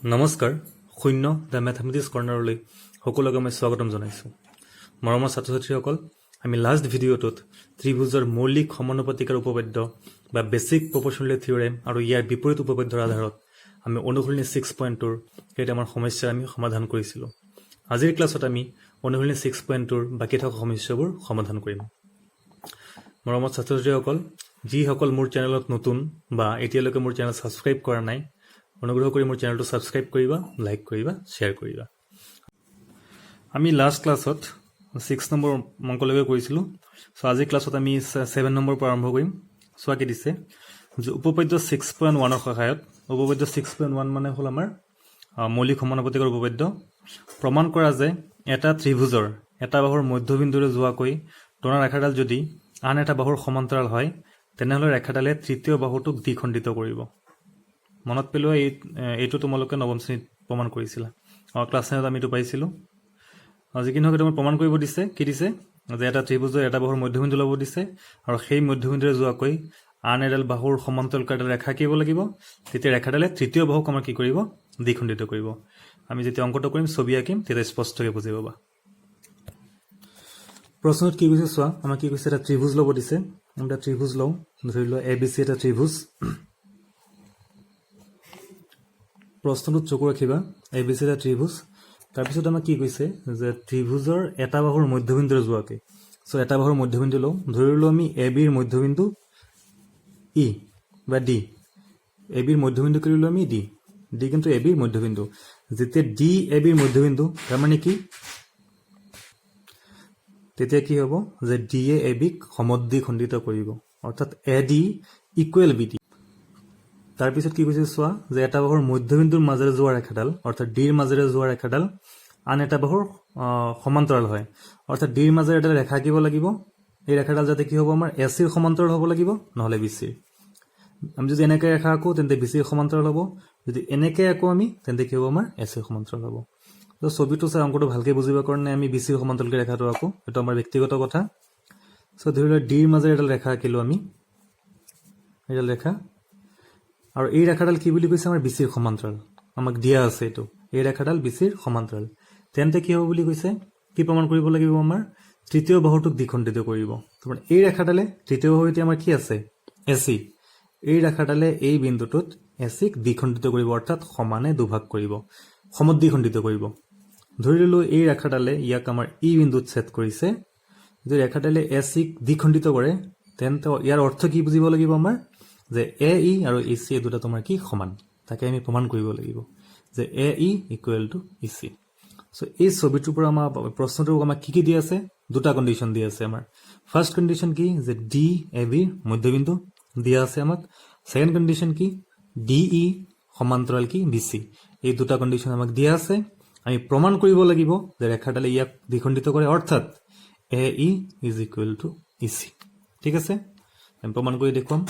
নমস্কাৰ শূন্য the mathematics কৰ্ণাৰলৈ সকলোকে মই স্বাগতম জনাইছোঁ। মৰমৰ ছাত্ৰ ছাত্ৰীসকল, আমি লাষ্ট ভিডিঅ'টোত ত্ৰিভুজৰ মৌলিক সমানুপাতিকাৰ উপপাদ্য বা বেচিক প্ৰপৰ্চনেলিটি থিওৰেম আৰু ইয়াৰ বিপৰীত উপপাদ্যৰ আধাৰত আমি অনুশীলনী 6.2ৰ কেইটামান সমস্যা আমি সমাধান কৰিছিলোঁ। আজিৰ ক্লাছত আমি অনুশীলনী 6.2ৰ বাকী থকা সমস্যাবোৰ সমাধান কৰিম। মৰমৰ ছাত্ৰ ছাত্ৰীসকল, যিসকল মোৰ চেনেলত নতুন বা এতিয়ালৈকে মোৰ চেনেল ছাবস্ক্ৰাইব কৰা নাই, অনুগ্ৰহ কৰি মোৰ চেনেলটো ছাবস্ক্ৰাইব কৰিবা, লাইক কৰিবা, শ্বেয়াৰ কৰিবা। আমি লাষ্ট ক্লাছত 6 নম্বৰ অংকলৈকে কৰিছিলোঁ। চ' আজিৰ ক্লাছত আমি 7 নম্বৰৰ পৰা আৰম্ভ কৰিম। চোৱা কি দিছে যে উপপাদ্য 6.1ৰ সহায়ত, উপপাদ্য 6.1 মানে হ'ল আমাৰ মৌলিক সমানুপাতিকৰ উপপাদ্য, প্ৰমাণ কৰা যে এটা ত্ৰিভুজৰ এটা বাহুৰ মধ্যবিন্দুৰে যোৱাকৈ টনা ৰেখাডাল যদি আন এটা বাহুৰ সমান্তৰাল হয়, তেনেহ'লে ৰেখাডালে তৃতীয় বাহুটোক দ্বিখণ্ডিত কৰিব। মনত পেলোৱা, এইটো তোমালোকে নৱম শ্ৰেণীত প্ৰমাণ কৰিছিলা, ক্লাছ 9ত আমি এইটো পাইছিলোঁ। যি কি নহওক এইটো প্ৰমাণ কৰিব দিছে। কি দিছে যে এটা ত্ৰিভুজৰ এটা বাহুৰ মধ্যবিন্দু ল'ব দিছে আৰু সেই মধ্যবিন্দুৰে যোৱাকৈ আন এডাল বাহুৰ সমান্তৰালকৈ এডাল ৰেখা আঁকিব লাগিব। তেতিয়া ৰেখাডালে তৃতীয় বাহুক আমাৰ কি কৰিব? দ্বিখণ্ডিত কৰিব। আমি যেতিয়া অংকটো কৰিম, ছবি আঁকিম, তেতিয়া স্পষ্টকৈ বুজি পাবা। প্ৰশ্নত কি কৈছে চোৱা, আমাক কি কৈছে, এটা ত্ৰিভুজ ল'ব দিছে। আমি এটা ত্ৰিভুজ লওঁ, ধৰি লোৱা ABC এটা ত্ৰিভুজ। প্ৰশ্নটোত চকু ৰাখিবা, ABC এটা ত্ৰিভুজ। তাৰপিছত আমাক কি কৈছে যে ত্ৰিভুজৰ এটা বাহুৰ মধ্যবিন্দুৰে যোৱাকৈ, চ' এটা বাহুৰ মধ্যবিন্দু লওঁ, ধৰিলোঁ আমি ABৰ মধ্যবিন্দু E বা D। ABৰ মধ্যবিন্দু কৰিলোঁ আমি D কিন্তু ABৰ মধ্যবিন্দু। যেতিয়া DABৰ মধ্যবিন্দু, তাৰমানে কি, তেতিয়া কি হ'ব যে DA ABক সমদ্বিখণ্ডিত কৰিব, অৰ্থাৎ AD ইকুৱেল BD। তাৰপিছত কি কৈছে চোৱা, যে এটা বাহুৰ মধ্যবিন্দুৰ মাজেৰে যোৱা ৰেখাডাল, অৰ্থাৎ ডিৰ মাজেৰে যোৱা ৰেখাডাল আন এটা বাহুৰ সমান্তৰাল হয়, অৰ্থাৎ ডিৰ মাজেৰে এটা ৰেখা আঁকিব লাগিব। এই ৰেখাডাল যাতে কি হ'ব, আমাৰ ACৰ সমান্তৰাল হ'ব লাগিব, নহ'লে BCৰ। আমি যদি এনেকৈ ৰেখা আঁকো তেন্তে BCৰ সমান্তৰাল হ'ব, যদি এনেকৈ আঁকো আমি তেন্তে কি হ'ব, আমাৰ ACৰ সমান্তৰাল হ'ব। তো ছবিটো চাই অংকটো ভালকৈ বুজিবৰ কাৰণে আমি BCৰ সমান্তৰালকৈ ৰেখাটো আঁকো, এইটো আমাৰ ব্যক্তিগত কথা। চ' ধৰি লোৱা ডিৰ মাজেৰে এডাল ৰেখা আঁকিলোঁ আমি, এডাল ৰেখা, আৰু এই ৰেখাডাল কি বুলি কৈছে, আমাৰ BCৰ সমান্তৰাল, আমাক দিয়া আছে এইটো, এই ৰেখাডাল BCৰ সমান্তৰাল। তেন্তে কি হ'ব বুলি কৈছে, কি প্ৰমাণ কৰিব লাগিব, আমাৰ তৃতীয় বাহুটোক দ্বিখণ্ডিত কৰিব। তাৰমানে এই ৰেখাডালে তৃতীয় বাহু এতিয়া আমাৰ কি আছে, AC। এই ৰেখাডালে এই বিন্দুটোত ACক দ্বিখণ্ডিত কৰিব, অৰ্থাৎ সমানে দুভাগ কৰিব, সমদ্বিখণ্ডিত কৰিব। ধৰি ললোঁ এই ৰেখাডালে ইয়াক আমাৰ E বিন্দুত ছেদ কৰিছে। যদি ৰেখাডালে ACক দ্বিখণ্ডিত কৰে, তেন্তে ইয়াৰ অৰ্থ কি বুজিব লাগিব আমাৰ, যে AE আৰু EC এই দুটা তোমাৰ কি সমান, তাকে আমি প্ৰমাণ কৰিব লাগিব যে AE ইকুৱেল টু EC। চ' এই ছবিটোৰ পৰা আমাৰ প্ৰশ্নটোৰ আমাক কি দিয়া আছে, দুটা কণ্ডিশ্যন দিয়া আছে আমাৰ। ফাৰ্ষ্ট কণ্ডিশ্যন কি, যে DABৰ মধ্যবিন্দু দিয়া আছে আমাক। ছেকেণ্ড কণ্ডিশ্যন কি, DE সমান্তৰাল কি BC। এই দুটা কণ্ডিশ্যন আমাক দিয়া আছে। আমি প্ৰমাণ কৰিব লাগিব যে ৰেখাডালে ইয়াক দ্বিখণ্ডিত কৰে, অৰ্থাৎ AE is equal two EC। ঠিক আছে, আমি প্ৰমাণ কৰি দেখুৱাম।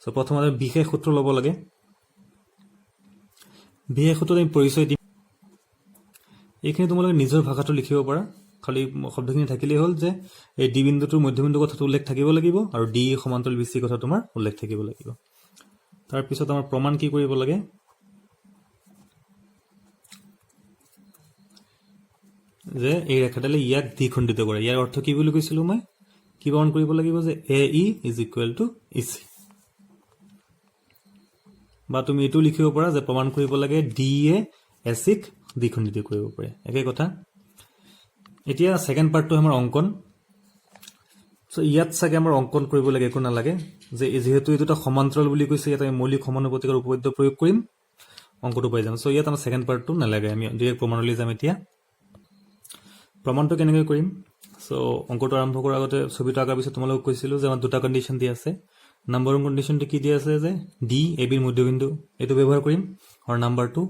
চ' প্ৰথমতে বিশেষ সূত্ৰ ল'ব লাগে। বিশেষ সূত্ৰত আমি পৰিচয় দিম। এইখিনি তোমালোকে নিজৰ ভাষাটো লিখিব পাৰা, খালি শব্দখিনি থাকিলেই হ'ল যে এই ডি বিন্দুটোৰ মধ্যবিন্দুৰ কথাটো উল্লেখ থাকিব লাগিব আৰু ডি সমান্তৰাল BC কথা তোমাৰ উল্লেখ থাকিব লাগিব। তাৰপিছত আমাৰ প্ৰমাণ কি কৰিব লাগে, যে এই ৰেখাডালে ইয়াক দ্বিখণ্ডিত কৰে। ইয়াৰ অৰ্থ কি বুলি কৈছিলোঁ মই, কি প্ৰমাণ কৰিব লাগিব, যে AE is equal two EC। বা তুমি এইটো লিখিব পাৰা যে প্ৰমাণ কৰিব লাগে DE ACক দ্বিখণ্ডিত কৰিব পাৰে, একে কথা। এতিয়া ছেকেণ্ড পাৰ্টটো আমাৰ অংকন। চ' ইয়াত চাগে আমাৰ অংকন কৰিব লাগে একো নালাগে, যে যিহেতু এই দুটা সমান্তৰাল বুলি কৈছে, ইয়াত আমি মৌলিক সমানুপাতিকৰ উপপাদ্য প্ৰয়োগ কৰিম, অংকটো পাই যাম। চ' ইয়াত আমাৰ ছেকেণ্ড পাৰ্টটো নালাগে, আমি ডিৰেক্ট প্ৰমাণলৈ যাম। এতিয়া প্ৰমাণটো কেনেকৈ কৰিম, চ' অংকটো আৰম্ভ কৰাৰ আগতে ছবিটো আঁকাৰ পিছত তোমালোকক কৈছিলোঁ যে আমাৰ দুটা কণ্ডিশ্যন দিয়া আছে। নাম্বাৰ 1 কণ্ডিশ্যনটো কি দিয়া আছে, যে DABৰ মধ্যবিন্দু, এইটো ব্যৱহাৰ কৰিম, আৰু নাম্বাৰ 2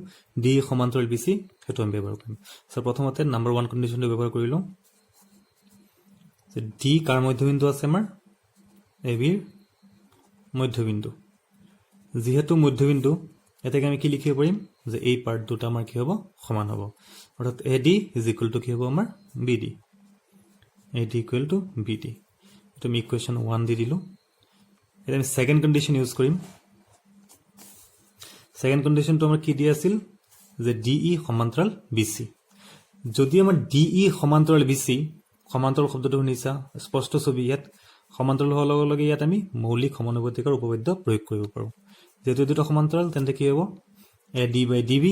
DE সমান্তৰাল BC, সেইটো আমি ব্যৱহাৰ কৰিম। চ' প্ৰথমতে নাম্বাৰ 1 কণ্ডিশ্যনটো ব্যৱহাৰ কৰি লওঁ, যে D কাৰ মধ্যবিন্দু আছে, আমাৰ ABৰ মধ্যবিন্দু। যিহেতু মধ্যবিন্দু, এটাকে আমি কি লিখিব পাৰিম, যে এই পাৰ্ট দুটা আমাৰ কি হ'ব, সমান হ'ব, অৰ্থাৎ AD ইজ ইকুৱেল টু কি হ'ব, আমাৰ BD। AD equal to BD, এইটো আমি ইকুৱেশ্যন 1 দি দিলোঁ। এতিয়া আমি ছেকেণ্ড কণ্ডিশ্যন ইউজ কৰিম। ছেকেণ্ড কণ্ডিশ্যনটো আমাৰ কি দিয়া আছিল, যে DE সমান্তৰাল BC যদি আমাৰ DE সমান্তৰাল BC সমান্তৰাল শব্দটো শুনিছা স্পষ্ট ছবি ইয়াত সমান্তৰাল হোৱাৰ লগে লগে ইয়াত আমি মৌলিক সমানুপাতিকৰ উপপাদ্য প্ৰয়োগ কৰিব পাৰোঁ যেহেতু দুটো সমান্তৰাল তেন্তে কি হ'ব AD by DB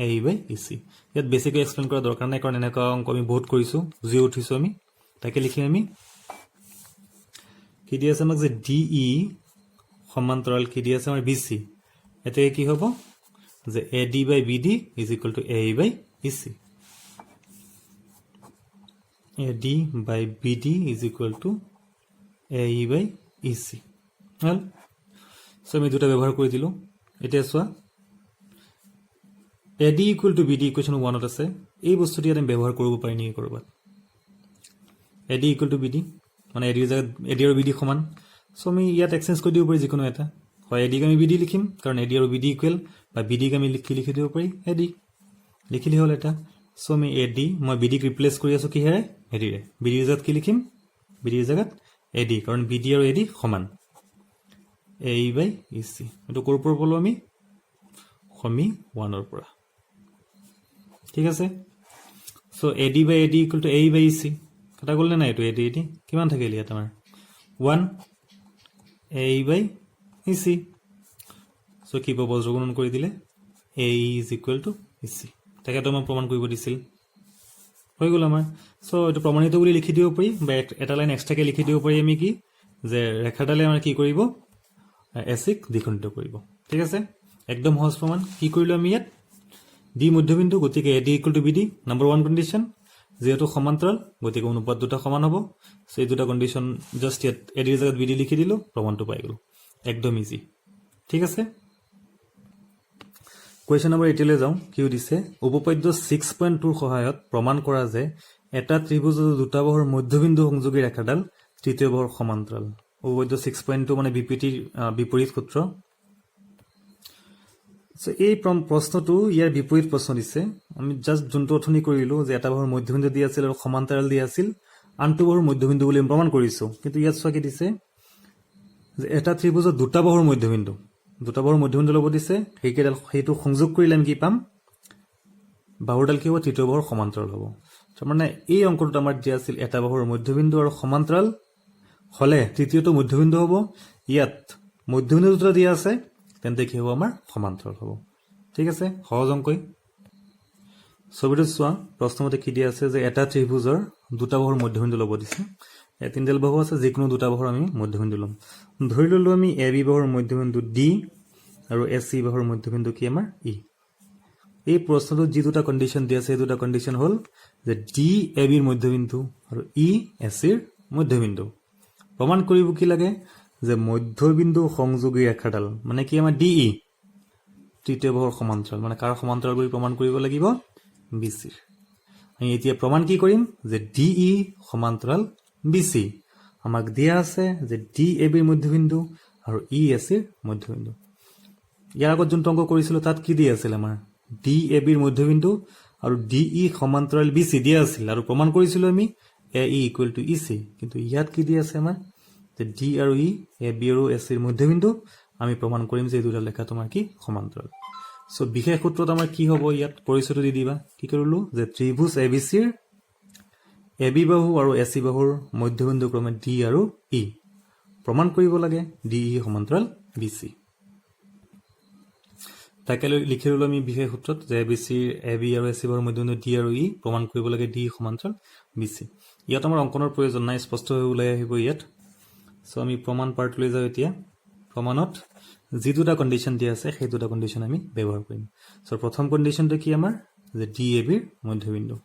AE by EC ইয়াত বেছিকৈ এক্সপ্লেইন কৰা দৰকাৰ নাই কাৰণ এনেকুৱা অংক আমি বহুত কৰিছোঁ বুজি উঠিছোঁ আমি তাকে লিখিম আমি কি দিয়া আছে আমাক যে DE সমান্তৰাল কি দিয়া আছে আমাৰ BC এতে কি হ'ব যে AD by BD is equal to AE by EC AD by BD is equal to AE by EC hall so আমি দুটা ব্যৱহাৰ কৰি দিলো এতিয়া চোৱা AD equal to BD equation 1 ত আছে এই বস্তুটি আমি ব্যৱহাৰ কৰিব পাৰি নি কৰবাত AD equal to BD মানে AD আৰু BD সমান সো আমি ইয়াত এক্সচেঞ্জ কৰি দিব পাৰি যিকোনো এটা হয় AD আমি BD লিখিম কাৰণ AD আৰু BD ইকুৱেল বা BD আমি লিখি দিব পাৰি AD লিখিলি হ'ল এটা সো আমি AD মই BD ক ৰিপ্লেস কৰি আছো কি হেৰে AD ৰে BD জাত কি লিখিম BD জাগাত AD কাৰণ BD আৰু AD সমান AE by EC এটো কৰ পৰা বলো আমি সমী 1 ৰ পৰা ঠিক আছে so AD by AD equal to AE by EC কটা গ'ল না এটো AD কিমান থাকিল ইয়াত আমাৰ 1 AE by EC সো কি পাব যোগগুণন কৰি দিলে AE is equal to EC তাকে তো মই প্ৰমাণ কৰিব দিছিল হৈ গ'ল আমাৰ সো এটো প্ৰমাণিত বুলি লিখি দিব পাৰি বা এটা লাইন এক্সট্ৰাকে লিখি দিব পাৰি আমি কি যে ৰেখাডালে আমাৰ কি কৰিব এসিক দ্বিখণ্ডিত কৰিব ঠিক আছে একদম সহজ প্ৰমাণ কি কৰিলো আমি ইয়াত ডি মধ্যবিন্দু গতিকে AD equal to BD number 1 condition যেহেতু সমান্তৰাল গতিকে অনুপাত দুটা সমান হ'ব সো এই দুটা কন্ডিশন জাস্ট ইয়াত AD এর জায়গাত BD লিখি দিলো প্ৰমাণটো পাই গলো একদম ইজি ঠিক আছে কোৱেশ্চন নম্বৰ 8 লৈ যাও কি দিছে উপপাদ্য 6.2 ৰ সহায়ত প্ৰমাণ কৰা যে এটা ত্ৰিভুজৰ দুটা বাহুৰ মধ্যবিন্দু সংযোগী ৰেখাডাল তৃতীয় বাহুৰ সমান্তৰাল উপপাদ্য 6.2 মানে বিপৰীত সূত্ৰ সো এই প্ৰশ্নটো ইয়াৰ বিপৰীত প্ৰশ্ন দিছে আমি জাস্ট যোনটো অথনি কৰিলো যে এটা বাহুৰ মধ্যবিন্দু দি আছিল আৰু সমান্তৰাল দি আছিল আনটো বাহুৰ মধ্যবিন্দু বুলি প্ৰমাণ কৰিছো কিন্তু ইয়াত চোৱা কি দিছে যে এটা ত্ৰিভুজৰ দুটা বাহুৰ মধ্যবিন্দু ল'ব দিছে সেইটো সংযোগ কৰিলে আমি কি পাম বাহুডাল কি হ'ব তৃতীয় বাহুৰ সমান্তৰাল হ'ব মানে এই অংকটোত আমাৰ দিয়া আছিল এটা বাহুৰ মধ্যবিন্দু আৰু সমান্তৰাল হলে তৃতীয়টো মধ্যবিন্দু হ'ব ইয়াত মধ্যবিন্দু দুটা দিয়া আছে তেন্তে কি হ'ব আমাৰ সমান্তৰাল হ'ব ঠিক আছে সহজ অংকই ছবিটো চোৱা প্ৰশ্নমতে কি দিয়া আছে যে এটা ত্ৰিভুজৰ দুটা বাহুৰ মধ্যবিন্দু ল'ব দিছে তিনডাল বাহু আছে যিকোনো দুটা বাহুৰ আমি মধ্যবিন্দু ল'ম ধৰি ললো আমি AB বাহুৰ মধ্যবিন্দু D আৰু AC বাহুৰ মধ্যবিন্দু কি আমাৰ E এই প্ৰশ্নটো যি দুটা কন্ডিশন দিয়া আছে এই দুটা কন্ডিশন হ'ল যে D AB ৰ মধ্যবিন্দু আৰু E AC ৰ মধ্যবিন্দু প্ৰমাণ কৰিব কি লাগে যে মধ্যবিন্দু সংযোগী ৰেখাডাল মানে কি আমাৰ DE তৃতীয় বাহুৰ সমান্তৰাল মানে কাৰ সমান্তৰাল বুলি প্ৰমাণ কৰিব লাগিব BC আমি এতিয়া প্ৰমাণ কি কৰিম যে DE সমান্তৰাল BC আমাক দিয়া আছে যে DAB ৰ মধ্যবিন্দু আৰু EAC ৰ মধ্যবিন্দু ইয়াৰ আগত যোনটো অংক কৰিছিলো তাত কি দিয়া আছিল আমাৰ DAB ৰ মধ্যবিন্দু আৰু DE সমান্তৰাল BC দিয়া আছিল আৰু প্ৰমাণ কৰিছিলো আমি AE equal to EC কিন্তু ইয়াত কি দিয়া আছে আমাৰ যে D আৰু E AB আৰু AC ৰ মধ্যবিন্দু আমি প্ৰমাণ কৰিম যে দুটা লেখা তোমাৰ কি সমান্তৰাল সো বিশেষ সূত্ৰত আমাৰ কি হ'ব ইয়াত পৰিচয়টো দি দিবা কি কৰিলো যে ত্ৰিভুজ ABC ৰ AB বাহু আৰু AC বাহুৰ মধ্যবিন্দু ক্ৰমে D আৰু E প্ৰমাণ কৰিব লাগে DE সমান্তৰাল BC তাকে লিখি ললো আমি বিশেষ সূত্ৰত যে AB আৰু AC বাহুৰ মধ্যবিন্দু D আৰু E প্ৰমাণ কৰিব লাগে DE সমান্তৰাল BC ইয়াত আমাৰ অংকনৰ প্ৰয়োজন নাই স্পষ্ট হৈ ওলাই আহিব ইয়াত সো আমি প্ৰমাণ পাৰ্ট লৈ যাও এতিয়া প্ৰমাণত যি দুটা কন্ডিশন দিয়া আছে সেই দুটা কন্ডিশন আমি ব্যৱহাৰ কৰিম সো প্ৰথম কন্ডিশনটো কি আমাৰ যে DAB ৰ মধ্যবিন্দু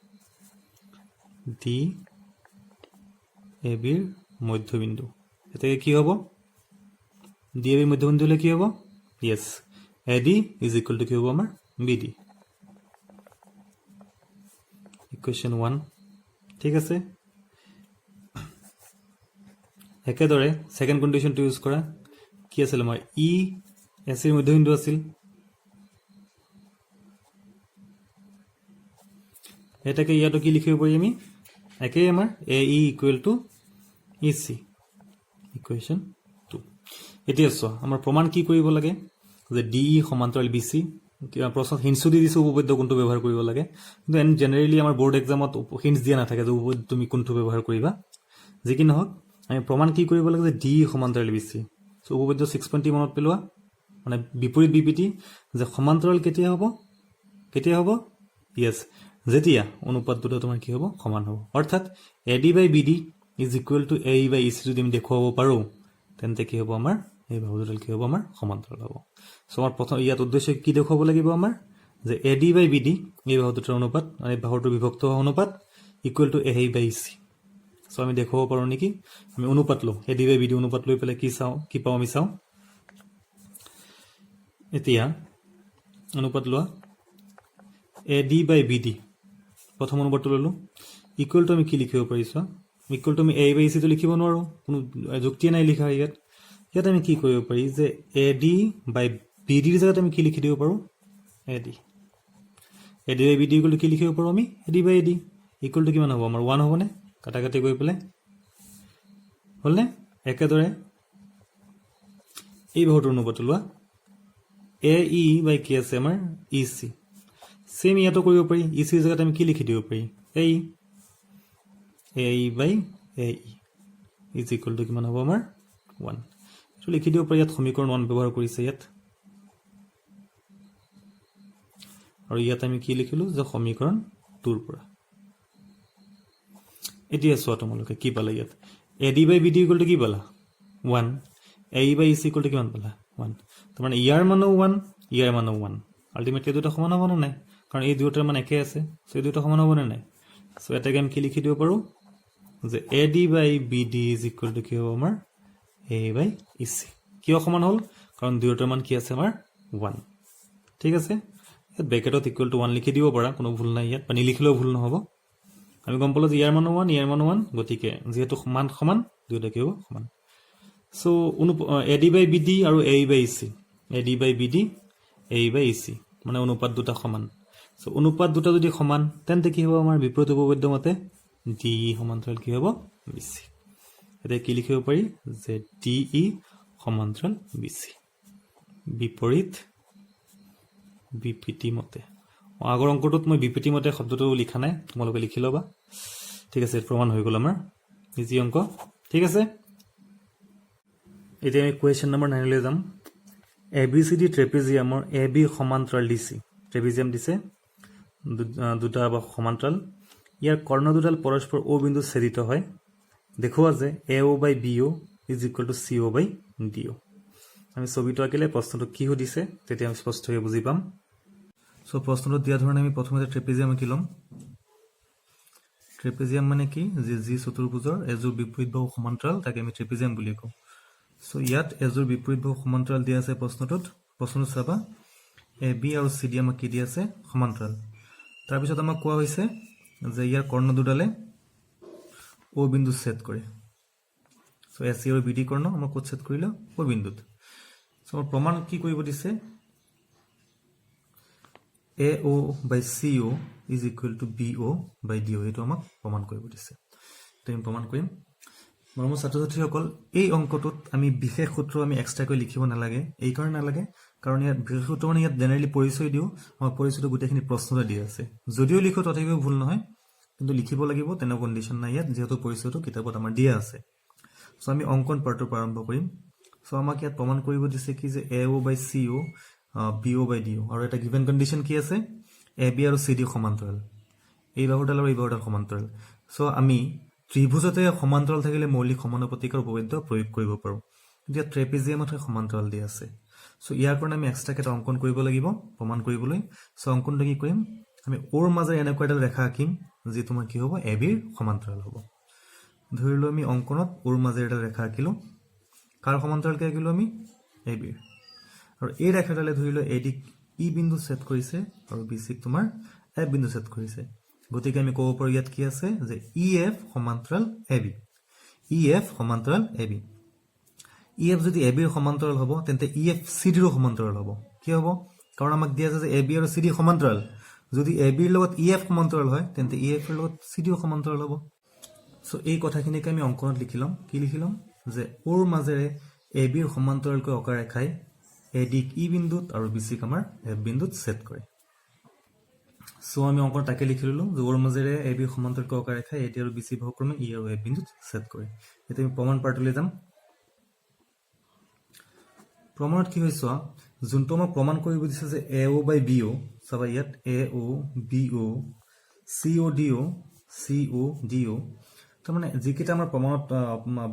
DAB ৰ মধ্যবিন্দু এতে কি হ'ব DAB ৰ মধ্যবিন্দু হলে কি হ'ব yes AD is equal to কি হ'ব আমাৰ BD ইকুৱেশ্যন 1 ঠিক আছে একেদৰে সেকেন্ড কন্ডিশনটো ইউজ কৰা কি আছিল আমাৰ EAC ৰ মধ্যবিন্দু আছিল এটাকে ইয়াতো কি লিখিব পাৰি আমি একে আমাৰ AE equal to EC equation 2 এতিয়া চোৱা আমাৰ প্ৰমাণ কি কৰিব লাগে যে DE সমান্তৰাল BC প্ৰশ্নত হিন্টছো দি দিছোঁ উপপাদ্য কোনটো ব্যৱহাৰ কৰিব লাগে, কিন্তু এন জেনেৰেলি আমাৰ বৰ্ড এক্সামত হিন্টছ দিয়া নাথাকে যে উপপাদ্য তুমি কোনটো ব্যৱহাৰ কৰিবা। যি কি নহওক আমি প্ৰমাণ কি কৰিব লাগে যে ডি সমান্তৰাল বিচি। চ' উপপাদ্য 6.20 মনত পেলোৱা, মানে বিপৰীত বিবৃতি যে সমান্তৰাল কেতিয়া হ'ব য়েছ, যেতিয়া অনুপাত দুটা তোমাৰ কি হ'ব সমান হ'ব। অৰ্থাৎ A D by B D is equal to A E by E C যদি আমি দেখুৱাব পাৰোঁ তেন্তে কি হ'ব আমাৰ এই বাহু দুডাল কি হ'ব আমাৰ সমান্তৰাল হ'ব। চ' আমাৰ প্ৰথম ইয়াত উদ্দেশ্য কি দেখুৱাব লাগিব আমাৰ যে A D by B D এই বাহু দুটাৰ অনুপাত মানে বাহুটোৰ বিভক্ত হোৱা অনুপাত equal to A E by E C. So' আমি দেখুৱাব পাৰোঁ নেকি, আমি অনুপাত লওঁ A D by B D অনুপাত লৈ পেলাই কি পাওঁ আমি চাওঁ। এতিয়া অনুপাত লোৱা A D by B D প্ৰথম অনুপাতটো ল'লোঁ ইকুৱেল টু আমি কি লিখিব পাৰিছোঁ, ইকুৱেল টু আমি এ বাই চিটো লিখিব নোৱাৰোঁ, কোনো যুক্তিয়ে নাই লিখা। ইয়াত আমি কি কৰিব পাৰি যে এ ডি বাই বি ডিৰ জেগাত আমি কি লিখি দিব পাৰোঁ A D by B D equal to কি লিখিব পাৰোঁ আমি A D by A D equal to কিমান হ'ব আমাৰ 1 হ'বনে, কাটি গৈ পেলাই হ'লনে। একেদৰে এই বাহুটোৰ অনুপাতটো লোৱা এ ই বাই কি আছে আমাৰ ই চি, চেম ইয়াতো কৰিব পাৰি। ই চিৰ জেগাত আমি কি লিখি দিব পাৰি এ E by A E is equal to কিমান হ'ব আমাৰ 1। এইটো লিখি দিব পাৰি, ইয়াত সমীকৰণ 1 ব্যৱহাৰ কৰিছে ইয়াত, আৰু ইয়াত আমি কি লিখিলোঁ যে সমীকৰণ 2ৰ পৰা। এতিয়া চোৱা তোমালোকে কি পালা, ইয়াত A D by B D equal to কি পালা 1, A E by E C equal to কিমান পালা 1। তাৰমানে ইয়াৰ মানো 1 ইয়াৰ মানো 1, আল্টিমেটলি দুটা সমান হ'ব নে নাই, কাৰণ এই দুয়োটাৰ মান একে আছে। চ' এই দুটা সমান হ'ব নে নাই। চ' এটাকে আমি কি লিখি দিব পাৰোঁ যে A D by B D is equal to কি হ'ব আমাৰ এ বাই ই চি। কিয় সমান হ'ল, কাৰণ দুয়োটাৰ মান কি আছে আমাৰ 1। ঠিক আছে, ইয়াত ব্ৰেকেটত ইকুৱেল টু 1 লিখি দিব পাৰা, কোনো ভুল নাই ইয়াত, বা নিলিখিলেও ভুল নহ'ব। আমি গম পালোঁ যে ইয়াৰ মানো 1 ইয়াৰ মানো 1, গতিকে যিহেতু সমান দুয়োটা কি হ'ব সমান। So' A D by B D আৰু A by E C, A D by B D A by E C মানে অনুপাত দুটা সমান। চ' অনুপাত দুটা যদি সমান তেন্তে কি হ'ব আমাৰ বিপৰীত উপপাদ্য মতে ডি সমান্তৰাল কি হ'ব বি চি। এতিয়া কি লিখিব পাৰি যে ডি ই সমান্তৰাল বি চি বিপৰীত বিপৃতি মতে। আগৰ অংকটোত মই বিপৃতি মতে শব্দটো লিখা নাই, তোমালোকে লিখি ল'বা। ঠিক আছে, প্ৰমাণ হৈ গ'ল আমাৰ ইজি অংক। ঠিক আছে, এতিয়া আমি কুৱেশ্যন নম্বৰ 9 লৈ যাম। A B C D ট্ৰেপিজিয়ামৰ A B সমান্তৰাল ডি চি, ট্ৰেপিজিয়াম দিছে দুটা বা সমান্তৰাল, ইয়াৰ কৰ্ণ দুডাল পৰস্পৰ অ' বিন্দুত ছেদিত হয়। দেখুওৱা যে A O' by B O' is equal to C O' by D O'. আমি ছবিটো আঁকিলে প্ৰশ্নটো কি সুধিছে তেতিয়া আমি স্পষ্টকৈ বুজি পাম। চ' প্ৰশ্নটো দিয়া ধৰণে আমি প্ৰথমতে ট্ৰেপিজিয়াম আঁকি ল'ম। ট্ৰেপিজিয়াম মানে কি, যি চতুৰ্ভুজৰ এযোৰ বিপৰীত বাহু সমান্তৰাল তাকে আমি ট্ৰেপিজিয়াম বুলি কওঁ। চ' ইয়াত এযোৰ বিপৰীত বাহু সমান্তৰাল দিয়া আছে প্ৰশ্নটোত চাবা এ বি আৰু চি ডি আমাক কি দিয়া আছে সমান্তৰাল। তাৰপিছত আমাক কোৱা হৈছে যে ইয়াৰ কৰ্ণ দুডালে অ' বিন্দুত ছেদ কৰে। চ' এ চি আৰু বি ডি কৰ্ণ আমাক ক'ত ছেদ কৰিলে অ' বিন্দুত। চ' আমাৰ প্ৰমাণ কি কৰিব দিছে A O' by C O' is equal to B O' by D O', এইটো আমাক প্ৰমাণ কৰিব দিছে। আমি প্ৰমাণ কৰিম। মৰমৰ ছাত্ৰ ছাত্ৰীসকল, এই অংকটোত আমি বিশেষ সূত্ৰ আমি এক্সট্ৰাকৈ লিখিব নালাগে। এইকাৰণে নালাগে কাৰণ ইয়াত বিশেষ সূত্ৰ মানে ইয়াত জেনেৰেলি পৰিচয় দিওঁ, আমাৰ পৰিচয়টো গোটেইখিনি প্ৰশ্নতে দিয়া আছে। যদিও লিখো তথাপিও ভুল নহয়, কিন্তু লিখিব লাগিব তেনেকুৱা কণ্ডিশ্যন নাই ইয়াত, যিহেতু পৰিচয়টো কিতাপত আমাৰ দিয়া আছে। চ' আমি অংকন পাৰ্টৰ পৰা আৰম্ভ কৰিম। চ' আমাক ইয়াত প্ৰমাণ কৰিব দিছে কি যে A O' by C O' B O' by D অ', আৰু এটা গিভেন কণ্ডিশ্যন কি আছে এ বি আৰু চি ডি সমান্তৰাল, এই বাহুডাল আৰু এই বাহুডাল সমান্তৰাল। চ' আমি ত্ৰিভুজতে সমান্তৰাল থাকিলে মৌলিক সমানুপাতিকৰ উপপাদ্য প্ৰয়োগ কৰিব পাৰোঁ। এতিয়া ট্ৰেপিজিয়ামত সমান্তৰাল দিয়া আছে। চ' ইয়াৰ কাৰণে আমি এক্সট্ৰাকে এটা অংকন কৰিব লাগিব প্ৰমাণ কৰিবলৈ। চ' অংকনটো কি কৰিম, আমি অ'ৰ মাজেৰে এনেকুৱা এডাল ৰেখা আঁকিম যি তোমাৰ কি হ'ব এ বিৰ সমান্তৰাল হ'ব। ধৰি লওঁ আমি অংকনত অ'ৰ মাজেৰে এডাল ৰেখা আঁকিলোঁ, কাৰ সমান্তৰালকৈ আঁকিলোঁ আমি এ বিৰ। আৰু এই ৰেখাডালে ধৰি লওঁ এ ডিক ই বিন্দু ছেদ কৰিছে আৰু বি চিক তোমাৰ এফ বিন্দু ছেদ কৰিছে। গতিকে আমি ক'ব পাৰোঁ ইয়াত কি আছে যে ই এফ সমান্তৰাল এ বি, ই এফ সমান্তৰাল এ বি। ই এফ যদি এ বিৰ সমান্তৰাল হ'ব তেন্তে ই এফ চি ডিৰো সমান্তৰাল হ'ব। কি হ'ব, কাৰণ আমাক দিয়া আছে যে এ বি আৰু চি ডি সমান্তৰাল। যদি এ বিৰ লগত ই এফ সমান্তৰাল হয় তেন্তে ই এফৰ লগত চি ডিও সমান্তৰাল হ'ব। চ' এই কথাখিনিকে আমি অংকনত লিখি ল'ম। কি লিখি ল'ম যে অ'ৰ মাজেৰে এ বিৰ সমান্তৰালকৈ অঁকা ৰেখাই এডিক ই বিন্দুত আৰু বিচিক আমাৰ এফ বিন্দুত ছেট কৰে সো আমি অংক তাকে লিখি ললো যোৰ মাজেৰে এ বি সমান্তৰাল ক ৰেখা এডি আৰু বিচি বহুক্ৰমে ই আৰু এফ বিন্দুত ছেট কৰে এতিয়া আমি প্ৰমাণ পাৰ্টলৈ যাম প্ৰমাণত কি হৈছে যোনটো আমাক প্ৰমাণ কৰিব দিছে যে AO বাই BO চাবা ইয়াত AO BO CODO CODO তো মানে যিকেইটা আমাৰ প্ৰমাণত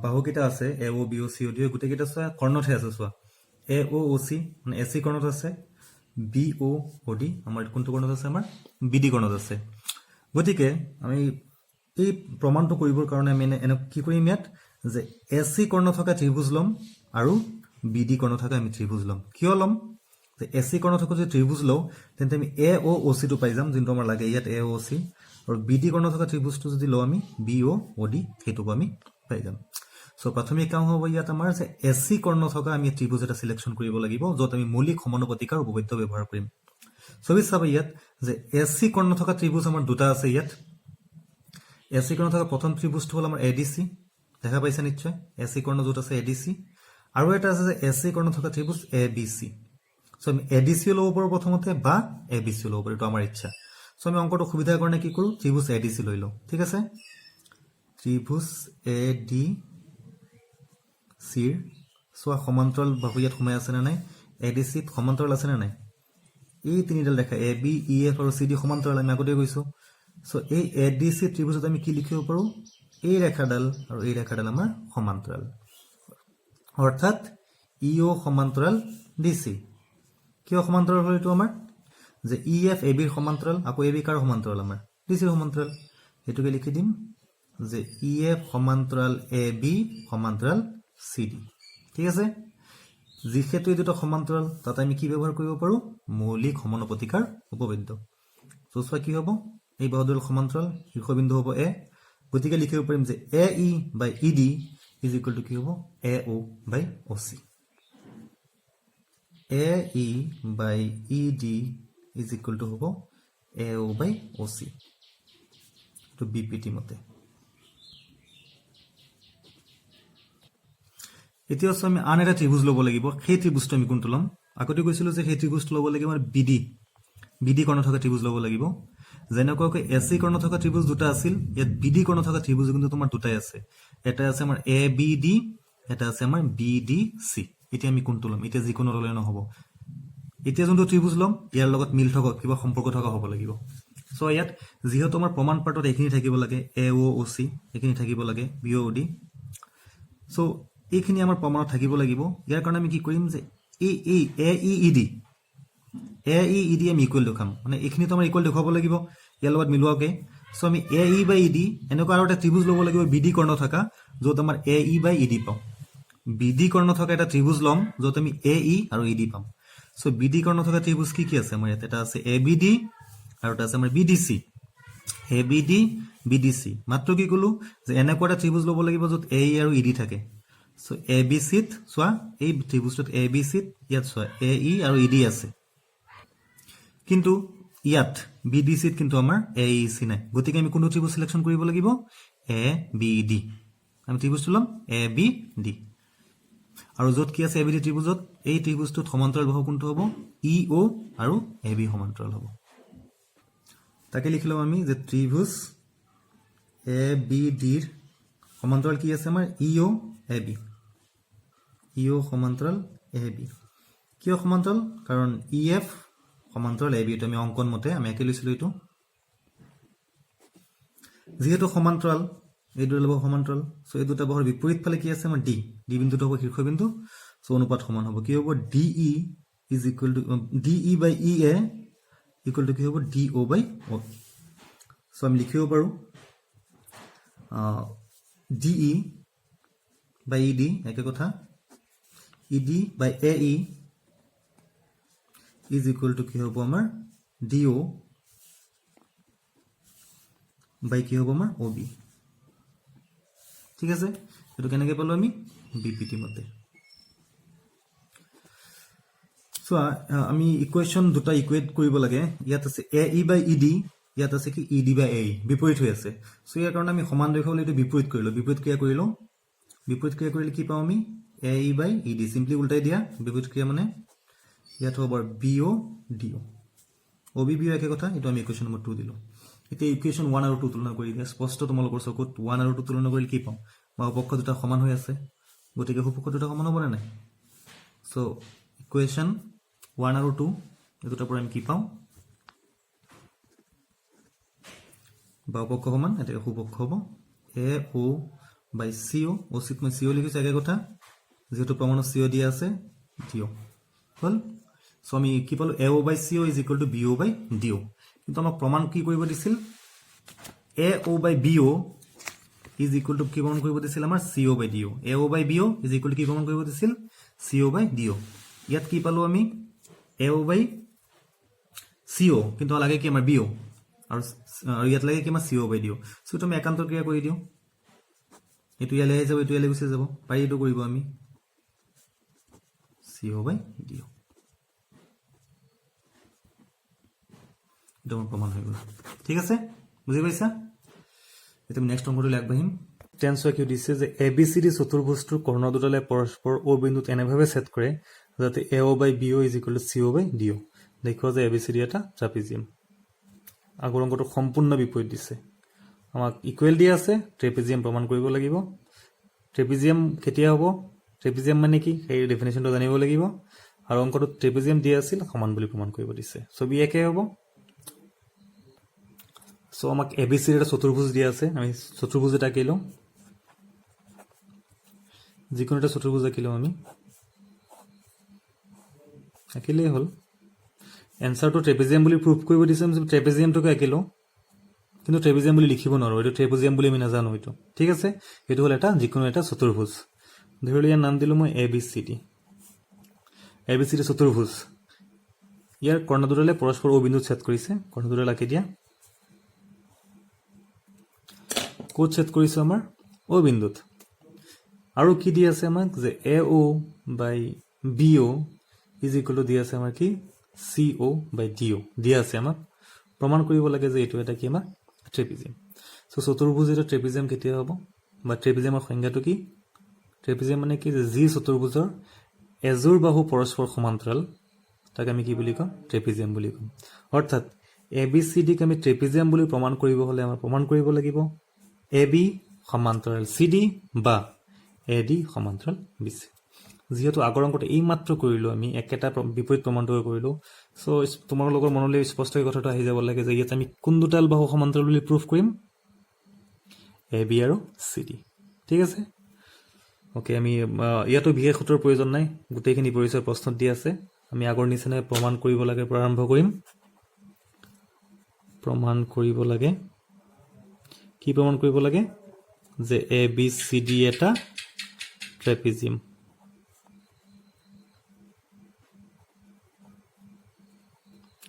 বাহুকেইটা আছে AO BO CODO গোটেইকেইটা চোৱা কৰ্ণতহে আছে চোৱা AOOC মানে AC কৰ্ণত আছে BOOD আমাৰ কোনটো কৰ্ণত আছে আমাৰ BD কৰ্ণত আছে গতিকে আমি এই প্ৰমাণটো কৰিবৰ কাৰণে আমি এনে কি কৰিম ইয়াত যে AC কৰ্ণত থকা ত্ৰিভুজ লম আৰু BD কৰ্ণত থকা আমি ত্ৰিভুজ লম কিয় লম যে AC কৰ্ণত থকা যদি ত্ৰিভুজ লও তেন্তে আমি AOOC টো পাই যাম যোনটো আমাৰ লাগে ইয়াত AOOC আৰু BD কৰ্ণত থকা ত্ৰিভুজটো যদি লও আমি BOD সেইটো আমি পাই যাম সো প্ৰাথমিক কাম হ'ব ইয়াত আমাৰ যে AC কৰ্ণ থকা আমি ত্ৰিভুজ এটা সিলেকশন কৰিব লাগিব যত আমি মৌলিক সমানুপাতিকাৰ উপপাদ্য ব্যৱহাৰ কৰিম সবি চাব ইয়াত যে AC কৰ্ণ থকা ত্ৰিভুজ আমাৰ দুটা আছে ইয়াত AC কৰ্ণ থকা প্ৰথম ত্ৰিভুজটো হ'ল আমাৰ ADC দেখা পাইছা নিশ্চয় AC কৰ্ণ যত আছে ADC আৰু এটা আছে যে AC কৰ্ণ থকা ত্ৰিভুজ ABC সো আমি ADC লব পাৰো প্ৰথমতে বা ABC লব পাৰো এটা আমাৰ ইচ্ছা সো আমি অংকটো সুবিধাৰ কাৰণে কি কৰো ত্ৰিভুজ ADC লৈ লও ঠিক আছে ত্ৰিভুজ ADC সোয়া সমান্তৰাল বাহু ইয়াত সোমাই আছে না নাই ADC ত সমান্তৰাল আছে না নাই এই তিনিডাল ৰেখা AB EF আৰু CD সমান্তৰাল আমি আগতে কৈছো সো এই ADC ত্ৰিভুজত আমি কি লিখিব পাৰো এই ৰেখাডাল আৰু এই ৰেখাডাল আমাৰ সমান্তৰাল অৰ্থাৎ EO সমান্তৰাল DC কিয় সমান্তৰাল হল এটো আমাৰ যে EF AB ৰ সমান্তৰাল আকৌ AB কাৰ সমান্তৰাল আমাৰ DC ৰ সমান্তৰাল এটোকে লিখি দিম যে EF সমান্তৰাল AB সমান্তৰাল CD ঠিক আছে যিহেতু এই দুটো সমান্তৰাল তাত আমি কি ব্যৱহাৰ কৰিব পাৰো মৌলিক সমানুপাতিকাৰ উপপাদ্য সো কি হ'ব এই বাহুদুল সমান্তৰাল শীৰ্ষবিন্দু হ'ব A গতিকে লিখিব পাৰিম যে AE by ED is equal to কি হ'ব AO by OC AE by ED is equal to হ'ব AO by OC to BPT মতে এতিয়া আমি আন এটা ত্ৰিভুজ লব লাগিব সেই ত্ৰিভুজটো আমি কোনটো লম আগতে কৈছিলো যে সেই ত্ৰিভুজটো লব লাগিব আমাৰ BD কৰ্ণ থকা ত্ৰিভুজ লব লাগিব যেনেকৈ AC কৰ্ণ থকা ত্ৰিভুজ দুটা আছিল ইয়াত BD কৰ্ণ থকা ত্ৰিভুজ কিন্তু তোমাৰ দুটাই আছে এটা আছে আমাৰ ABD এটা আছে আমাৰ BDC এতিয়া আমি কোনটো লম এতিয়া যিকোনো ললে নহব এতিয়া যোনটো ত্ৰিভুজ লম ইয়াৰ লগত মিল থকা কিবা সম্পৰ্ক থকা হ'ব লাগিব সো ইয়াত যিহেতু আমাৰ প্ৰমাণ পাৰ্টত এইখিনি থাকিব লাগে AOOC এইখিনি থাকিব লাগে BOD সো এইখিনি আমাৰ প্ৰমাণত থাকিব লাগিব ইয়াৰ কাৰণে আমি কি কৰিম যে AEED আমি ইকুৱেল দেখাম মানে এইখিনি তো আমাৰ ইকুৱেল দেখাব লাগিব ইয়াৰ লগত মিলোৱাকে সো আমি AE বাই ED এনেকুৱা আৰু এটা ত্ৰিভুজ লব লাগিব BD কৰ্ণ থকা যত আমাৰ AE বাই ED পাম BD কৰ্ণ থকা এটা ত্ৰিভুজ লম যত আমি AE আৰু ED পাম সো BD কৰ্ণ থকা ত্ৰিভুজ কি আছে আমাৰ ইয়াত এটা আছে ABD আৰু এটা আছে আমাৰ BDC ABD BDC মাত্ৰ কি কলো যে এনেকুৱা এটা ত্ৰিভুজ লব লাগিব যত AE আৰু ED থাকে সো ABC ত সোয়া এই ত্ৰিভুজত ABC ত ইয়াত সোয়া AE আৰু ED আছে কিন্তু ইয়াত BDC ত কিন্তু আমাৰ AEC নাই গতিকে আমি কোনটো ত্ৰিভুজ সিলেকশন কৰিব লাগিব ABD আমি ত্ৰিভুজটো লম ABD আৰু যত কি আছে ABD ত্ৰিভুজত এই ত্ৰিভুজটোত সমান্তৰাল বাহু কোনটো হ'ব EO আৰু AB সমান্তৰাল হ'ব তাকে লিখিলো আমি যে ত্ৰিভুজ ABD ৰ সমান্তৰাল কি আছে আমাৰ EO AB EO সমান্তৰাল AB কিয় সমান্তৰাল কাৰণ EF সমান্তৰাল AB টো আমি অঙ্কন মতে আমি একে লৈছিলো এটো যেহেতু সমান্তৰাল এই দুটা বাহু সমান্তৰাল সো এই দুটা বাহুৰ বিপৰীত ফালে কি আছে আমাৰ D বিন্দুটো হ'ব শীৰ্ষবিন্দু সো অনুপাত সমান হ'ব কি হ'ব DE is equal to DE by EA equal to কি হ'ব DO by O সো আমি লিখিব পাৰো DE by ED একে কথা ED by AE is equal to কি হ'ব আমাৰ DO by কি হ'ব আমাৰ OB ঠিক আছে এটো কেনেকৈ পালো আমি BPT মতে সো আমি ইকুৱেশন দুটা ইকুৱেট কৰিব লাগে ইয়াত আছে AE by ED ইয়াত আছে কি ED by AE বিপৰীত হৈ আছে সো ইয়াৰ কাৰণে আমি সমান ৰেখালৈ এটো বিপৰীত কৰিলো বিপৰীত ক্ৰিয়া কৰিলে কি পাও আমি AE by ED সিম্পলি উল্টাই দিয়া বিপৰীত ক্ৰিয়া মানে ইয়াত হ'ব BO DO OB BO একে কথা এটো আমি ইকুৱেশ্যন নম্বৰ 2 দিলো এতিয়া ইকুৱেশ্যন 1 আৰু 2 তুলনা কৰি দিয়া স্পষ্ট তোমালোকৰ চকুত 1 আৰু 2 তুলনা কৰিলে কি পাম বাহুপক্ষ দুটা সমান হৈ আছে গতিকে বাহুপক্ষ দুটা সমান হ'ব নাই সো ইকুৱেশ্যন 1 আৰু 2 এই দুটাৰ পৰা আমি কি পাম বাহুপক্ষ সমান এটা বাহুপক্ষ হ'ব AO by CO অচিত মই CO লিখিছো একে কথা যেহেতু প্ৰমাণত CO দিয়া আছে DO হল সো আমি কি পালো AO by CO is equal to BO by DO কিন্তু আমাক প্ৰমাণ কি কৰিব দিছিল AO by BO is equal to কি প্ৰমাণ কৰিব দিছিল আমাৰ CO by DO AO by BO is equal to কি প্ৰমাণ কৰিব দিছিল CO by DO ইয়াত কি পালো আমি AO by CO কিন্তু লাগে কি আমাৰ BO আৰু ইয়াত লাগে কি আমাৰ CO by DO সো তুমি একান্তৰ ক্ৰিয়া কৰি দিও এটো ইয়ালে যাব এটো ইয়ালে গুছি যাব পাই এটো কৰিব আমি CO by DO ডম প্রমাণ হৈ গল ঠিক আছে বুজি পাইছা এটা নেক্সট অংকটো আগবাঢ়িম টেন্সৰ কি দিছে যে ABCD চতুৰ্ভুজটোৰ কৰ্ণ দুটালে পৰস্পৰ O বিন্দুত এনেভাৱে সেট কৰে যাতে AO by BO is equal to CO by DO দেখো যে ABCD এটা ট্ৰাপিজিয়াম আগৰ অংকটো সম্পূৰ্ণ বিপৰীত দিছে আমাক ইকুৱেল দি আছে ট্ৰাপিজিয়াম প্ৰমাণ কৰিব লাগিব ট্ৰাপিজিয়াম কেতিয়া হ'ব ট্ৰাপিজিয়াম মানে কি এই ডেফিনিশনটো জানিব লাগিব আৰু অংকটো ট্ৰাপিজিয়াম দি আছিল সমান বুলি প্ৰমাণ কৰিব দিছে ছবি একে হ'ব সো আমাক ABCD এটা চতুৰ্ভুজ দিয়া আছে আমি চতুৰ্ভুজ এটা আঁকিলো যিকোনো এটা চতুৰ্ভুজ আঁকিলো আমি আঁকিলেই হ'ল এনসাৰটো ট্ৰাপিজিয়াম বুলি প্ৰুফ কৰিব দিছে আমি ট্ৰাপিজিয়ামটোকে আঁকিলো কিন্তু ট্ৰাপিজিয়াম বুলি লিখিব নোৱাৰো এটো ট্ৰাপিজিয়াম বুলি আমি নাজানো এটো ঠিক আছে এটো হল এটা যিকোনো এটা চতুৰ্ভুজ ধৰি ইয়াৰ নাম দিলো মই ABCD চতুৰ্ভুজ ইয়াৰ কৰ্ণ দুটালে পৰস্পৰ O বিন্দুত ছেদ কৰিছে কৰ্ণ দুটা লাকি দিয়া কোড ছেদ কৰিছো আমাৰ O বিন্দুত আৰু কি দি আছে আমাক যে AO by BO is equal to দি আছে আমাৰ কি CO by DO দি আছে আমাক প্ৰমাণ কৰিব লাগে যে এটো এটা কি আমাৰ ট্ৰাপিজিয়াম সো চতুৰ্ভুজ এটা ট্ৰাপিজিয়াম কেতিয়া হ'ব বা ট্ৰাপিজিয়ামৰ সংজ্ঞাটো কি ট্ৰাপিজিয়াম মানে কি যে যি চতুৰ্ভুজৰ এজোৰ বাহু পৰস্পৰ সমান্তৰাল তাক আমি কি বুলি কম ট্ৰাপিজিয়াম বুলি কম অৰ্থাৎ ABCD ক আমি ট্ৰাপিজিয়াম বুলি প্ৰমাণ কৰিব হলে আমাৰ প্ৰমাণ কৰিব লাগিব AB সমান্তৰাল CD বা AD সমান্তৰাল BC যেহেতু আগৰ অংকটো এই মাত্ৰ কৰিলো আমি একেটা বিপৰীত প্ৰমাণটো কৰিলো সো তোমালোকৰ মনলৈ স্পষ্ট হৈ কথাটো আহি যাব লাগে যে ইয়াত আমি কোন দুটাল বাহু সমান্তৰাল বুলি প্ৰুফ কৰিম AB আৰু CD ঠিক আছে ওকে আমি ইয়াতো বিশেষ সূত্ৰৰ প্ৰয়োজন নাই গোটেইখিনি পৰিচয় প্ৰশ্নত দি আছে আমি আগৰ নিচিনাই প্ৰমাণ কৰিব লাগে আৰম্ভ কৰিম প্ৰমাণ কৰিব লাগে কি প্ৰমাণ কৰিব লাগে যে ABCD এটা ট্ৰাপিজিয়াম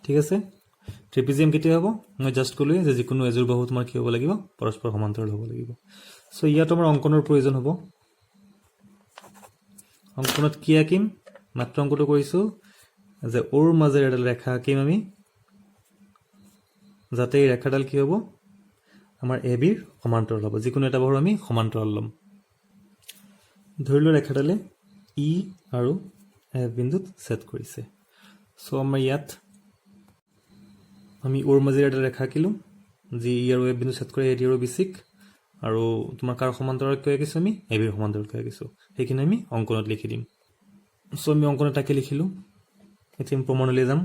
ঠিক আছে ট্ৰাপিজিয়াম কেতিয়া হ'ব মই জাস্ট কলো যে যিকোনো এজোৰ বাহু তোমাৰ কি হ'ব লাগিব পৰস্পৰ সমান্তৰাল হ'ব লাগিব সো ইয়াত আমাৰ অংকনৰ প্ৰয়োজন হ'ব অংকনত কি আঁকিম মাত্ৰ অংকটো কৰিছো যে ওৰ মাজেৰে এডাল ৰেখা আঁকিম আমি যাতে এই ৰেখাডাল কি হ'ব আমাৰ AB ৰ সমান্তৰাল হ'ব যিকোনো এটা বাহুৰ আমি সমান্তৰাল লম ধৰিলো ৰেখাডালে E আৰু F বিন্দুত ছেদ কৰিছে সো আমাৰ ইয়াত আমি ওৰ মাজেৰে এটা ৰেখা আঁকিলো যি E আৰু F বিন্দু ছেদ কৰে AD আৰু BC আৰু তোমাৰ কাৰ সমান্তৰাল কৈ আঁকিছো আমি AB ৰ সমান্তৰাল কৈ আঁকিছো সেইখিনি আমি অংকনত লিখি দিম সো আমি অংকনত তাকে লিখিলো এতিয়া আমি প্ৰমাণলৈ যাম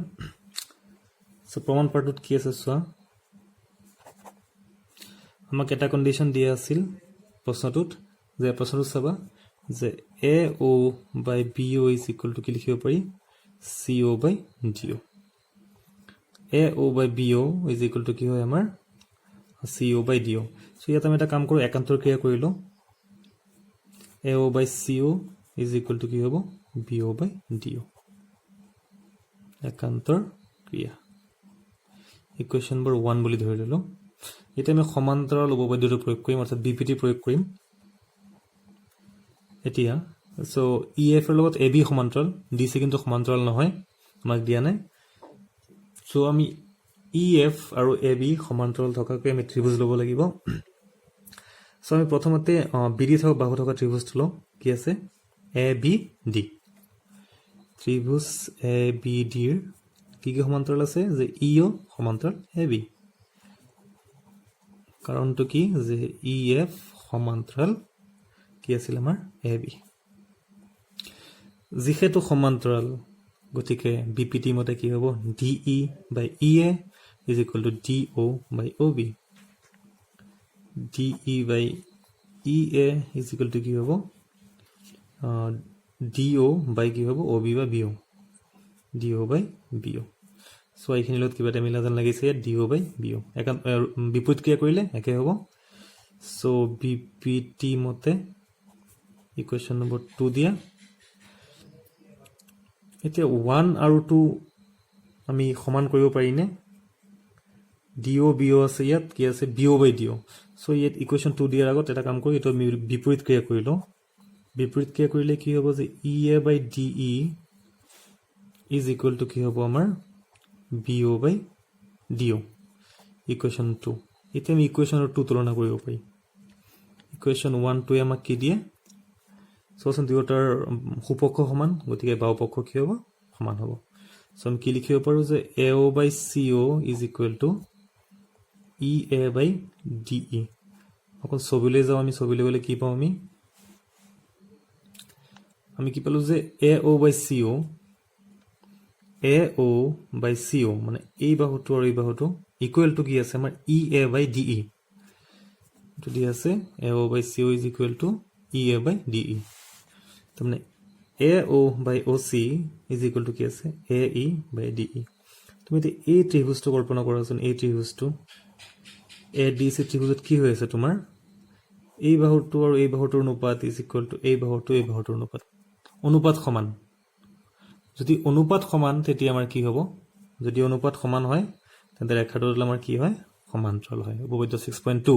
সো প্ৰমাণ পাৰ্টত কি আছে চোৱা আমাক এটা কন্ডিশন দিয়া আছিল প্ৰশ্নটোত যে প্ৰশ্নটো চাবা যে AO by BO is equal to কি লিখিব পাৰি CO by DO AO by BO is equal to কি হয় আমাৰ CO by DO সো ইয়াত আমি এটা কাম কৰো একান্তৰ ক্ৰিয়া কৰিলো AO by CO is equal to কি হ'ব BO by DO একান্তৰ ক্ৰিয়া ইকুৱেশ্যন নম্বৰ 1 বুলি ধৰি ললো এটা আমি সমান্তৰাল উপপাদ্যটো প্ৰয়োগ কৰিম অৰ্থাৎ বিপিটি প্ৰয়োগ কৰিম এতিয়া সো EF এৰ লগত AB সমান্তৰাল DC কিন্তু সমান্তৰাল নহয় আমাক দিয়া নাই সো আমি EF আৰু AB সমান্তৰাল থকাকৈ আমি ত্ৰিভুজ ল'ব লাগিব সো আমি প্ৰথমতে BD থকা বাহু থকা ত্ৰিভুজটো লওঁ কি আছে ABD ত্ৰিভুজ এ বি ডিৰ কি কি সমান্তৰাল আছে যে ইও সমান্তৰাল এ বি কাৰণটো কি যে ই এফ সমান্তৰাল কি আছিল আমাৰ এ বি যিহেতু সমান্তৰাল গতিকে বিপিটি মতে কি হ'ব DE by EA is equal to DO by OB DE by EA is equal to কি হ'ব ডিও বাই কি হ'ব অবি বা বিও ডিও বাই বিও সো এইখিনি লগত কিবা এটা মিলা যেন লাগিছে ডিও বাই বিও বিপৰীত ক্ৰিয়া কৰিলে একে হ'ব সো বিপিটি মতে ইকুৱেশ্যন নম্বৰ 2 দিয়া এতিয়া 1 আৰু 2 আমি সমান কৰিব পাৰিনে ডিও বিও আছে ইয়াত কি আছে বিও বাই ডিও সো ইয়াত ইকুৱেশ্যন 2 দিয়াৰ আগত এটা কাম কৰি এটো বিপৰীত ক্ৰিয়া কৰিলো বিপৰীত ক্ৰিয়া কৰিলে কি হ'ব যে ইএ বাই ডিই ইজ ইকুৱেল টু কি হ'ব আমাৰ বিও বাই ডিও ইকুৱেশ্যন 2 এতিয়া আমি ইকুৱেশ্যন 2 তুলনা কৰিব পাৰি ইকুৱেশ্যন 1 2 আমাক কি দিয়ে সোচন দুয়োটাৰ সুপক্ষ সমান গতিকে বাওপক্ষ কি হ'ব সমান হ'ব সো আমি কি লিখিব পাৰো যে AO by CO is equal to E A by DE অকল ছবিলৈ যাওঁ আমি ছবিলৈ গ'লে কি পাওঁ আমি কি পালো যে এ ও বাই সিও মানে এই বাহুটো আৰু এই বাহুটো ইকুৱেল টু কি আছে আমাৰ ই এ বাই ডিই তো দি আছে এ O by CO is equal to E A by DE তাৰমানে A O by O C is equal to কি আছে এ ই বাই ডিই তুমি এতিয়া এই ত্ৰিভুজটো কল্পনা কৰাচোন এই ত্ৰিভুজটো এ ডি সি ত্ৰিভুজত কি হৈ আছে তোমাৰ এই বাহুটো আৰু এই বাহুটোৰ অনুপাত ইজ ইকুৱেল টু এই বাহুটোৰ অনুপাত সমান যদি অনুপাত সমান তেতিয়া আমাৰ কি হ'ব যদি অনুপাত সমান হয় তেন্তে ৰেখাটোৰ আমাৰ কি হয় সমান্তৰাল হয় উপপাদ্য 6.2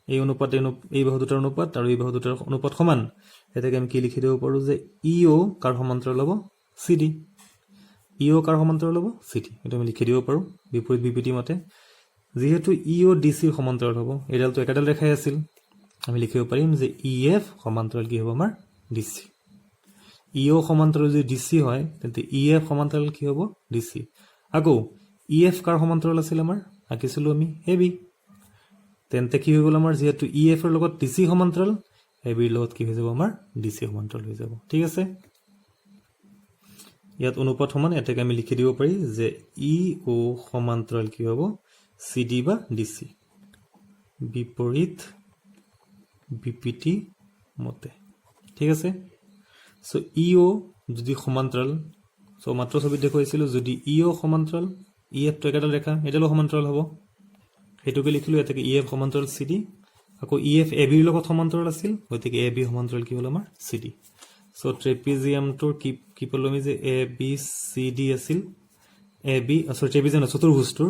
এই অনুপাত এই বাহু দুটাৰ অনুপাত আৰু এই বাহু দুটাৰ অনুপাত সমান এটাকে আমি কি লিখি দিব পাৰো যে ইও কাৰ সমান্তৰাল হ'ব সিডি ইও কাৰ সমান্তৰাল হ'ব সিডি এটা আমি লিখি দিব পাৰো বিপৰীত বিপিটি মতে যেহেতু ইও ডিসি সমান্তৰাল হ'ব এডালটো একাডাল ৰেখাই আছিল আমি লিখিব পাৰিম যে ইএফ সমান্তৰাল কি হ'ব আমাৰ ডিসি ইও সমান্তৰাল যদি ডিসি হয় তেন্তে ইএফ সমান্তৰাল কি হ'ব ডিসি আকৌ ইএফ কাৰ সমান্তৰাল আছিল আমাৰ আকিছিলো আমি এবি তেন্তে কি হৈ গ'ল আমাৰ যেহেতু ইএফ এৰ লগত ডিসি সমান্তৰাল এবিৰ লগত কি হৈ যাব আমাৰ ডিসি সমান্তৰাল হৈ যাব ঠিক আছে ইয়াত অনুপাত সমান এটাকে আমি লিখি দিব পাৰি যে ই ও সমান্তৰাল কি হ'ব সিডি বা ডিসি বিপৰীত বিপিটি মতে ঠিক আছে সো ইও যদি সমান্তৰাল সো মাত্ৰ ছবিত দেখুৱাইছিলো যদি ইও সমান্তৰাল ইএফ তো একাডাল ৰেখা এডালো সমান্তৰাল হ'ব হেতুকে লিখিলো এটাকে ইএফ সমান্তৰাল সিডি আকৌ ইএফ এবিৰ লগত সমান্তৰাল আছিল গতিকে এবি সমান্তৰাল কি হ'ল আমাৰ সিডি সো ট্ৰেপিজিয়ামটোৰ কি পালো আমি যে এ বি সি ডি আছিল এবি সৰি ট্ৰেপিজিয়াম চতুৰ্ভুজটোৰ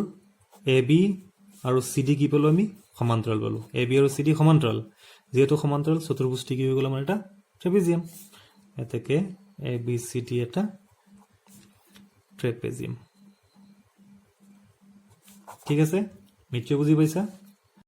এবি আৰু সিডি কি পালো আমি সমান্তৰাল পালো এবি আৰু সিডি সমান্তৰাল যেহেতু সমান্তৰাল চতুৰ্ভুজটি কি হৈ গ'ল আমাৰ এটা ট্ৰেপিজিয়াম এটাকে এ বি সি ডি এটা ট্ৰেপিজিয়াম ঠিক আছে মিত্ৰ বুজি পাইছা